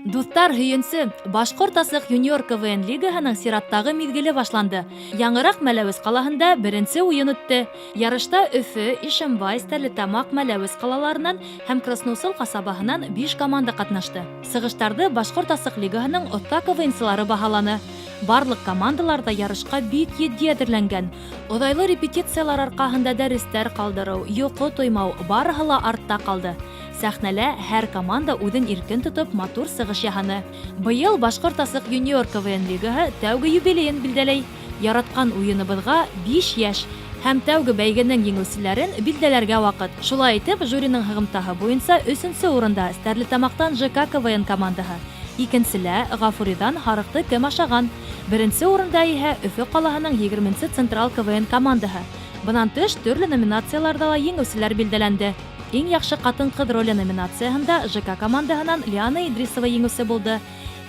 Дуҫтар, һөйөнсө, Башҡорт асыҡ юниор КВН лигаһының сираттағы миҙгеле башланды. Яңыраҡ Мәләүез ҡалаһында беренсе уйын үтте. Ярышта Өфө, Ишембай, Стәрлетамаҡ, Мәләүез ҡалаларынан һәм Красноусол ҡасабаһынан 5 команда ҡатнашты. Сығыштарҙы Башҡорт асыҡ лигаһының оҫта КВНсылары баһаланы. Барлыҡ командалар да ярышҡа бик етди әҙерләнгән. Оҙайлы репетициялар арҡаһында дәрестәр ҡалдырыу, йоҡо тоймау барыһы ла артта ҡалды. Сәхнәлә һәр команда үҙен иркен тотоп матур сығыш яһаны. Быйыл Башҡорт асыҡ юниор КВН лигаһы тәүге юбилейын билдәләй. Яратҡан уйыныбыҙға 5 йәш һәм тәүге бәйгенең еңеүселәрен билдәләргә ваҡыт. Шулай итеп, жюриның һығымтаһы буйынса 3-нсе урында Стәрлетамаҡтан ЖК КВН командаһы. Икенселә Ғафуриҙан Һарыҡты кем ашаған. Беренсе урында иһә Өфө ҡалаһының 20-нсе Централ КВН командаһы. Бынан тыш төрлө номинацияларҙа ла еңеүселәр билдәләнде. Иң яҡшы ҡатын-ҡыҙ роле номинацияһында ЖК командаһынан Лиана Идрисова еңеүсе булды.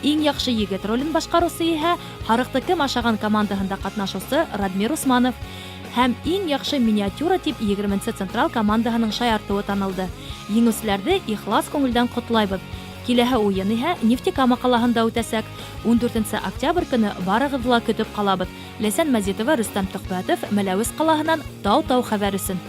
Иң яҡшы егет ролен башҡарыусы иһә Һарыҡты кем ашаған командаһында ҡатнашыусы Радмир Усманов. Һәм иң яҡшы миниатюра тип 20-нсе Централ командаһының шаяртыуы танылды. Еңеүселәрҙе ихлас күңелдән ҡотлайбыҙ. Киләһе уйын иһә Нефтекама ҡалаһында үтәсәк. 14 октябрь көнө барығыҙҙы ла көтөп ҡалабыҙ. Ләйсән Мәзитова, Рөстәм Төхбәтов, Мәләүез ҡалаһынан Тау-Тау хәбәр өсөн.